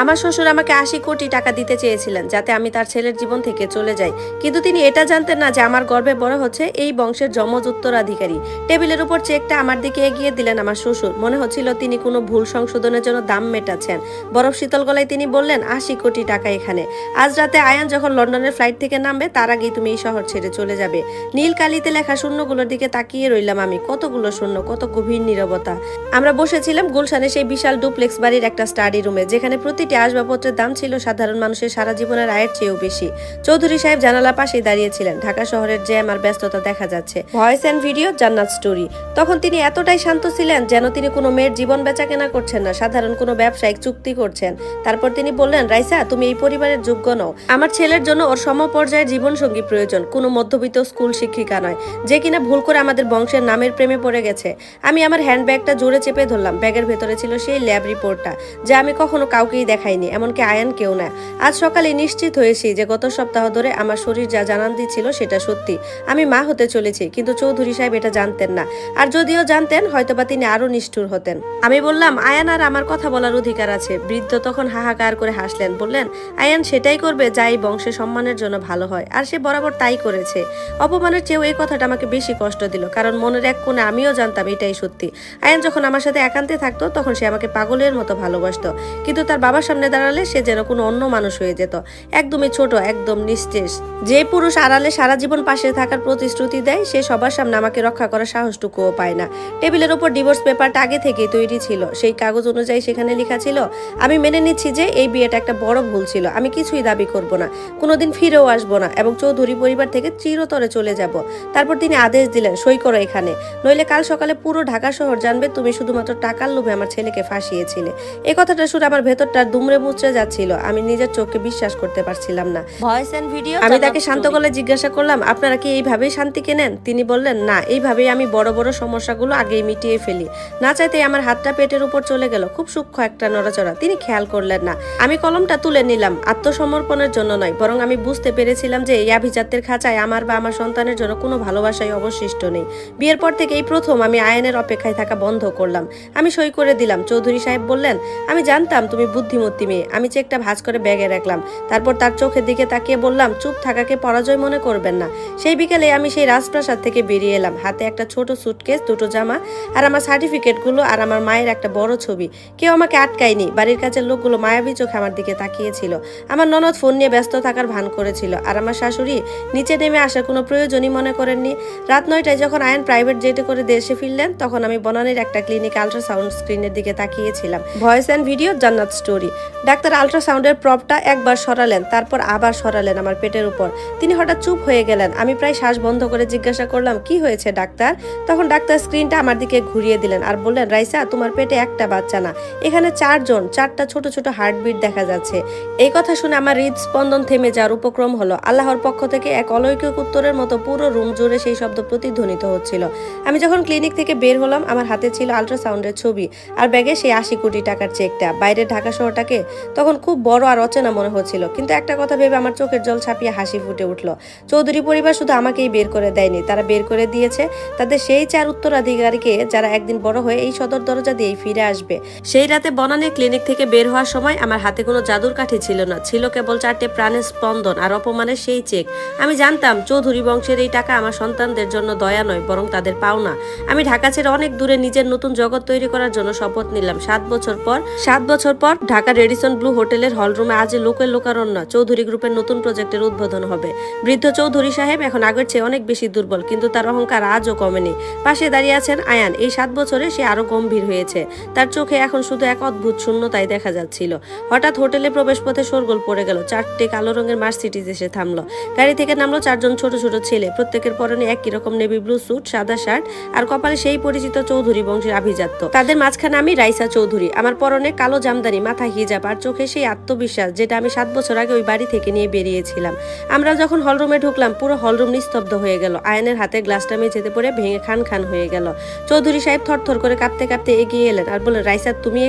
আমার শ্বশুর আমাকে 80 কোটি টাকা দিতে চেয়েছিলেন যাতে আমি তার ছেলের জীবন থেকে চলে যাই, কিন্তু তিনি এটা জানতেন না যে আমার গর্ভে বড় হচ্ছে এই বংশের যমজ উত্তরাধিকারী। টেবিলের উপর চেকটা আমার দিকে এগিয়ে দিলেন আমার শ্বশুর। মনে হচ্ছিল তিনি কোনো ভুল সংশোধনের জন্য দাম মেটাচ্ছেন। বরফ শীতল গলায় তিনি বললেন, 80 কোটি টাকা এখানে। আজ রাতে আয়ান যখন লন্ডনের ফ্লাইট থেকে নামবে তার আগেই তুমি এই শহর ছেড়ে চলে যাবে। নীল কালিতে লেখা শূন্যগুলোর দিকে তাকিয়ে রইলাম আমি। কতগুলো শূন্য, কত গভীর নীরবতা। আমরা বসেছিলাম গুলশানে সেই বিশাল ডুপ্লেক্স বাড়ির একটা স্টাডি রুমে, যেখানে প্রতিটি আসবাবপত্রের দাম ছিল সাধারণ মানুষের সারা জীবনের আয়ের চেয়েও বেশি। চৌধুরী সাহেব জানালা পাশেই দাঁড়িয়েছিলেন। ঢাকা শহরের জ্যাম আর ব্যস্ততা দেখা যাচ্ছে। ভয়েস অ্যান্ড ভিডিও, জান্নাত স্টোরি। তখন তিনি এতটাই শান্ত ছিলেন যেন তিনি কোনো মেয়ের জীবন বেচা কেনা করছেন না, সাধারণ কোনো ব্যবসায়িক চুক্তি করছেন। তারপর তিনি বললেন, রাইসা, তুমি এই পরিবারের যোগ্য নও। আমার ছেলের জন্য ওর সমপর্যায়ের জীবনসঙ্গী প্রয়োজন, কোনো মধ্যবিত্ত স্কুল শিক্ষিকা নয়, যে কিনা ভুল করে আমাদের বংশের নামের প্রেমে পড়ে গেছে। আমি আমার হ্যান্ডব্যাগটা জোরে চেপে ধরলাম। ব্যাগের ভেতরে ছিল সেই ল্যাব রিপোর্টটা, যা আমি কখনো কাউকেই দেখাইনি, এমনকি আয়ান কেউ না। আজ সকালে নিশ্চিত হয়েছি যে গত সপ্তাহ ধরে আমার শরীর যা জানান দিচ্ছিল সেটা সত্যি। আমি মা হতে চলেছি, কিন্তু চৌধুরী সাহেব এটা জানতেন না। আর যদিও জানতেন, হয়তোবা তিনি আরো নিষ্ঠুর হতেন। আমি বললাম, আয়ান আর আমার কথা বলার অধিকার আছে। বৃদ্ধ তখন হাহাকার করে হাসলেন, বললেন, আয়ান সেটাই করবে যা এই বংশের সম্মানের জন্য ভালো হয়, আর সে বরাবর তাই করেছে। অপমানের চেয়েও এই কথাটা আমাকে বেশি কষ্ট দিল, কারণ মনের এক কোণে আমিও জানতাম এটাই সত্যি। আয়ান যখন আমার সাথে একান্তে থাকতো তখন সে আমাকে পাগলের মতো ভালোবাসতো, কিন্তু তার বাবার সামনে দাঁড়ালে সে যেন কোনো অন্য মানুষ হয়ে যেত। একদমই ছোট, একদম নিস্তেজ। যে পুরুষ আড়ালে সারা জীবন পাশে থাকার প্রতিশ্রুতি দেয়, সে সবার সামনে আমাকে রক্ষা করার সাহসটুকুও পায় না। টেবিলের উপর ডিভোর্স পেপারটা আগে থেকেই তৈরি ছিল। সেই কাগজ অনুযায়ী সেখানে লেখা ছিল, আমি মেনে নিচ্ছি যে এই বিয়েটা একটা বড় ভুল ছিল। আমি কিছুই দাবি করব না, কোনোদিন ফিরেও আসবো না, এবং চৌধুরী পরিবার থেকে চিরতরে চলে যাব। তারপর তিনি আদেশ দিলেন, সই করো এখানে, নইলে কাল সকালে পুরো ঢাকা শহর জানবে তুমি শুধুমাত্র টাকার লোভে আমার ছেলেকে ফাঁসিয়েছিলে। এই কথাটা শুনে আমার ভেতরটা দুমড়ে মুচড়ে যাচ্ছিল। আমি নিজের চোখকে বিশ্বাস করতে পারছিলাম না। Voice and video. আমি তাকে শান্ত গলায় জিজ্ঞাসা করলাম, আপনারা কি এইভাবেই শান্তি কেনেন? তিনি বললেন, না, এইভাবেই আমি বড় বড় সমস্যাগুলো আগেই মিটিয়ে ফেলি। না চাইতেই আমার হাতটা পেটের উপর চলে গেল। খুব সূক্ষ্ম একটা নড়াচড়া, তিনি খেয়াল করলেন না। আমি কলমটা তুলে নিলাম, আত্মসমর্পণের জন্য নয়, বরং আমি বুঝতে পেরেছিলাম যে এই আভিজাত্যের খাঁচায় আমার বা আমার সন্তানের জন্য কোনো ভালোবাসাই অবশিষ্ট নেই। বিয়ের পর থেকে এই প্রথম আমি আয়নের অপেক্ষায় থাকা বন্ধ করলাম। আমি সই করে দিলাম। চৌধুরী সাহেব বললেন, আমি জানতাম তুমি বুদ্ধিমতী মেয়ে। আমি চেকটা ভাঁজ করে ব্যাগে রাখলাম। তারপর তার চোখের দিকে তাকিয়ে বললাম, চুপ থাকাকে পরাজয় মনে করবেন না। সেই বিকেলে আমি সেই রাজপ্রাসাদ থেকে বেরিয়ে এলাম, হাতে একটা ছোট সুটকেস, দুটো জামা, আর আমার সার্টিফিকেটগুলো, আর আমার মায়ের একটা বড় ছবি। কেউ আমাকে আটকায়নি। বাড়ির কাছের লোকগুলো মায়াবী চোখে আমার দিকে তাকিয়েছিল। আমার ননদ ফোন নিয়ে ব্যস্ত থাকার ভান করেছিল, আর আমার শাশুড়ি নিচে নেমে আসার কোনো প্রয়োজনই মনে করেননি। রাত 9টায় যখন আয়ন প্রাইভেট জেটে করে দেশে ফিরলেন, তখন আমি বনানীর একটা ক্লিনিক আল্ট্রাসাউন্ড স্ক্রিনের দিকে তাকিয়েছিলাম। ভয়েস অ্যান্ড ভিডিও, জান্নাত স্টোরি। ডাক্তার আল্ট্রাসাউন্ডের প্রপটা একবার সরালেন, তারপর আবার সরালেন আমার পেটের উপর। তিনি হঠাৎ চুপ হয়ে গেলেন। আমি প্রায় শ্বাস বন্ধ করে জিজ্ঞাসা করলাম, কি হয়েছে ডাক্তার? তখন ডাক্তার স্ক্রিনটা আমার দিকে ঘুরিয়ে দিলেন আর বললেন, রাইসা, তোমার পেটে একটা বাচ্চা না, এখানে 4 জন, 4টা ছোট ছোট হার্টবিট দেখা যাচ্ছে। এই কথা শুনে আমার হৃদস্পন্দন থেমে যাওয়ার উপক্রম হলো। আল্লাহর পক্ষ থেকে এক অলৌকিক উত্তরের মতো পুরো রুম জুড়ে সেই শব্দ প্রতিধ্বনিত হচ্ছিল। আমি যখন ক্লিনিক থেকে বের হলাম, আমার হাতে ছিল আল্ট্রাসাউন্ডের ছবি আর ব্যাগে সেই 80 কোটি টাকার চেকটা। বাইরের ঢাকা শহরটাকে তখন খুব বড় আর অচেনা মনে হচ্ছিল, কিন্তু একটা কথা ভেবে আমার চোখের জল ছাপিয়ে হাসি ফুটে উঠল। চৌধুরী পরিবার শুধু আমাকেই বের করে দেয়নি, তারা বের করে দিয়েছে তাদের সেই 4 উত্তরাধিকারীকে, যারা একদিন বড় হয়ে এই সদর দরজা দিয়েই ফিরে আসবে। সেই রাতে বনানীর ক্লিনিক থেকে বের হওয়ার সময় আমার হাতে কোনো জাদুর কাঠি ছিল না, ছিল কেবল 4টে প্রাণের স্পন্দন আর অপমানের সেই চেক। আমি জানতাম চৌধুরী বংশের এই টাকা আমার সন্তানদের জন্য দয়া নয়, বরং তাদের পাওনা। আমি ঢাকা ছেড়ে অনেক দূরে নিজের নতুন জগৎ তৈরি করার জন্য শপথ নিলাম। 7 বছর পর ঢাকা রেডিসন ব্লু হোটেলের হলরুমে আজ লোকের লোকারণ্য চৌধুরী গ্রুপের নতুন প্রজেক্টের উদ্বোধন হবে। বৃদ্ধ চৌধুরী সাহেব এখন আগের চেয়ে অনেক বেশি দুর্বল, কিন্তু তার অহংকার আজও কমেনি। পাশে দাঁড়িয়ে আছেন আয়ান। এই 7 বছরে সে আরো গম্ভীর হয়েছে। তার চোখে এখন শুধু এক অদ্ভুত শূন্যতাই দেখা যাচ্ছিল। হঠাৎ হোটেলে প্রবেশ পথে শোরগোল পড়ে গেল। 4টে কালো রঙের মার্সিডিজ এসে থামলো। গাড়ি থেকে নামলো 4 জন ছোট ছোট ছেলে। প্রত্যেকের পরনে একই রকম নেভি ব্লু স্যুট, সাদা শার্ট, আর কপালে সেই পরিচিত চৌধুরী বংশের আভিজাত্য। তাদের মাঝখানে আমি, রাইসা চৌধুরী। আমার পরনে কালো জামদানি, মাথায় হিজাব, আর চোখে সেই আত্মবিশ্বাস যেটা আমি 7 বছর আগে ওই বাড়ি থেকে নিয়ে বেরিয়েছিলাম। আমরা যখন হলরুমে ঢুকলাম, পুরো হলরুম নিস্তব্ধ হয়ে গেল। আয়নের হাতে গ্লাসটা মেঝেতে পড়ে ভেঙে খান খান হয়ে গেল। চৌধুরী সাহেব থরথর করে কাঁপতে কাঁপতে এগিয়ে এলেন আর বললেন, রাইসা, তুমি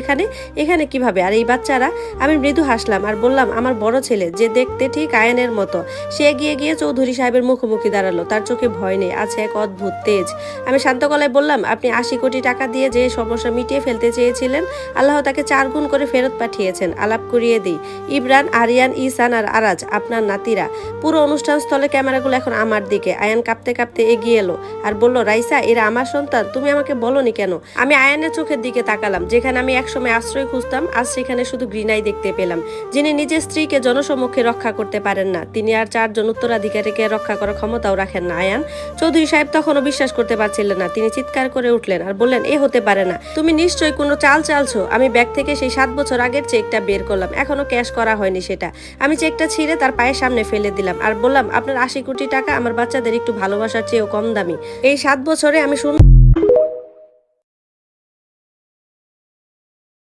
এখানে কিভাবে? আর এই বাচ্চারা? আমি মৃদু হাসলাম আর বললাম, আমার বড় ছেলে, যে দেখতে ঠিক আয়নের মতো। সে এগিয়ে গিয়ে চৌধুরী সাহেবের মুখোমুখি দাঁড়ালো। তার চোখে ভয় নেই, আছে এক অদ্ভুত তেজ। আমি শান্ত গলায় বললাম, আপনি 80 কোটি টাকা দিয়ে যে সমস্যা মিটিয়ে ফেলতে চেয়েছিলেন, আল্লাহ তাকে 4 গুণ করে ফেরত পাঠিয়ে দেখিয়েছেন। আলাপ করিয়ে দিই, ইমরান, আরিয়ান, ইসান আর আরাজ আপনার নাতিরা। পুরো অনুষ্ঠান স্থলে ক্যামেরাগুলো এখন আমার দিকে। আয়ান কাঁপতে কাঁপতে এগিয়ে এলো আর বলল, রাইসা, এরা আমার সন্তান, তুমি আমাকে বলনি কেন? আমি আয়ানের চোখের দিকে তাকালাম। যেখানে আমি একসময় আশ্রয় খুঁজতাম, আজ সেখানে শুধু ঘৃণাই দেখতে পেলাম। যিনি নিজের স্ত্রীকে জনসম্মুখে রক্ষা করতে পারেন না, তিনি আর 4 জন উত্তরাধিকারীকে রক্ষা করার ক্ষমতাও রাখেন না। আয়ান চৌধুরী সাহেব তখনও বিশ্বাস করতে পারছিলেন না। তিনি চিৎকার করে উঠলেন আর বললেন, এ হতে পারে না, তুমি নিশ্চয়ই কোনো চাল চালছো। আমি ব্যাগ থেকে সেই 7 বছর আগের চেকটা বের করলাম, এখনো ক্যাশ করা হয়নি সেটা। আমি চেকটা ছিঁড়ে তার পায়ের সামনে ফেলে দিলাম আর বললাম, আপনার 80 কোটি টাকা আমার বাচ্চাদের একটু ভালোবাসার চেয়েও কম দামি। এই 7 বছরে আমি